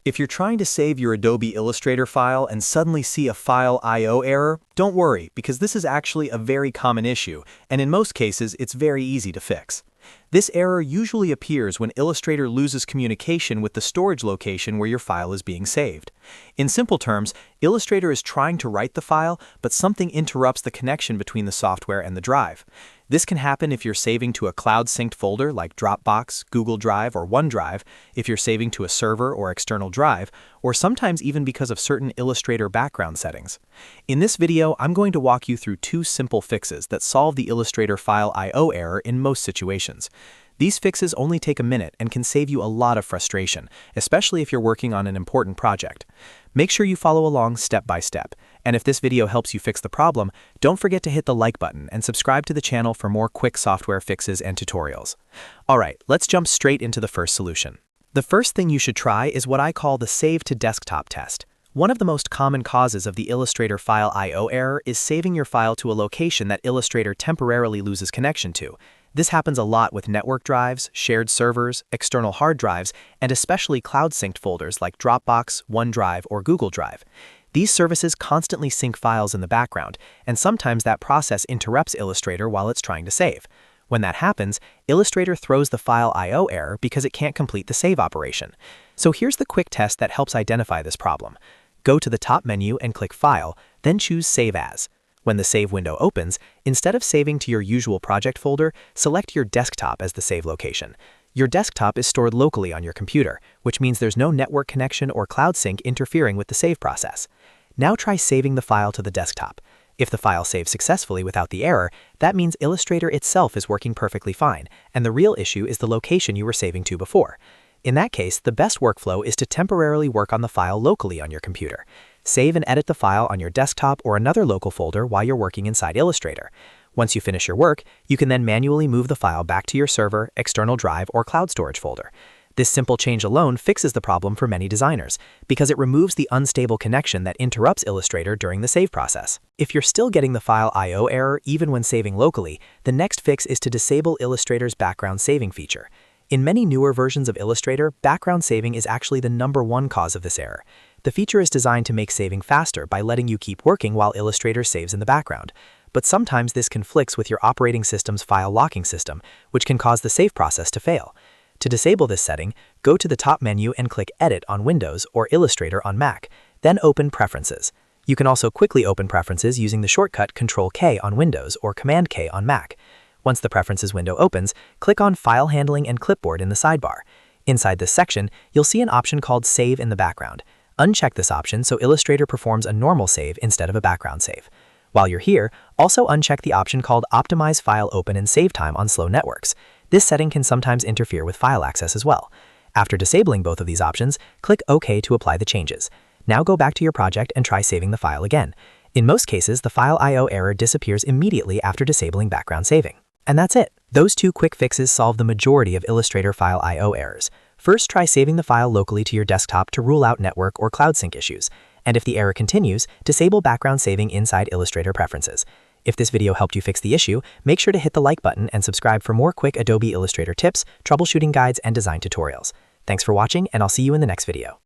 If you're trying to save your Adobe Illustrator file and suddenly see a File I/O error, don't worry, because this is actually a very common issue, and in most cases, it's very easy to fix. This error usually appears when Illustrator loses communication with the storage location where your file is being saved. In simple terms, Illustrator is trying to write the file, but something interrupts the connection between the software and the drive. This can happen if you're saving to a cloud-synced folder like Dropbox, Google Drive, or OneDrive, if you're saving to a server or external drive, or sometimes even because of certain Illustrator background settings. In this video, I'm going to walk you through two simple fixes that solve the Illustrator File I/O error in most situations. These fixes only take a minute and can save you a lot of frustration, especially if you're working on an important project. Make sure you follow along step by step, and if this video helps you fix the problem, don't forget to hit the like button and subscribe to the channel for more quick software fixes and tutorials. Alright, let's jump straight into the first solution. The first thing you should try is what I call the Save to Desktop test. One of the most common causes of the Illustrator File I/O error is saving your file to a location that Illustrator temporarily loses connection to. This happens a lot with network drives, shared servers, external hard drives, and especially cloud-synced folders like Dropbox, OneDrive, or Google Drive. These services constantly sync files in the background, and sometimes that process interrupts Illustrator while it's trying to save. When that happens, Illustrator throws the File I/O error because it can't complete the save operation. So here's the quick test that helps identify this problem. Go to the top menu and click File, then choose Save As. When the Save window opens, instead of saving to your usual project folder, select your desktop as the save location. Your desktop is stored locally on your computer, which means there's no network connection or cloud sync interfering with the save process. Now try saving the file to the desktop. If the file saves successfully without the error, that means Illustrator itself is working perfectly fine, and the real issue is the location you were saving to before. In that case, the best workflow is to temporarily work on the file locally on your computer. Save and edit the file on your desktop or another local folder while you're working inside Illustrator. Once you finish your work, you can then manually move the file back to your server, external drive, or cloud storage folder. This simple change alone fixes the problem for many designers, because it removes the unstable connection that interrupts Illustrator during the save process. If you're still getting the File I/O error even when saving locally, the next fix is to disable Illustrator's background saving feature. In many newer versions of Illustrator, background saving is actually the #1 cause of this error. The feature is designed to make saving faster by letting you keep working while Illustrator saves in the background. But sometimes this conflicts with your operating system's file locking system, which can cause the save process to fail. To disable this setting, go to the top menu and click Edit on Windows or Illustrator on Mac, then open Preferences. You can also quickly open Preferences using the shortcut Control-K on Windows or Command-K on Mac. Once the Preferences window opens, click on File Handling and Clipboard in the sidebar. Inside this section, you'll see an option called Save in the Background. Uncheck this option so Illustrator performs a normal save instead of a background save. While you're here, also uncheck the option called Optimize File Open and Save Time on slow networks. This setting can sometimes interfere with file access as well. After disabling both of these options, click OK to apply the changes. Now go back to your project and try saving the file again. In most cases, the File I/O error disappears immediately after disabling background saving. And that's it. Those two quick fixes solve the majority of Illustrator File I/O errors. First, try saving the file locally to your desktop to rule out network or cloud sync issues. And if the error continues, disable background saving inside Illustrator Preferences. If this video helped you fix the issue, make sure to hit the like button and subscribe for more quick Adobe Illustrator tips, troubleshooting guides, and design tutorials. Thanks for watching, and I'll see you in the next video.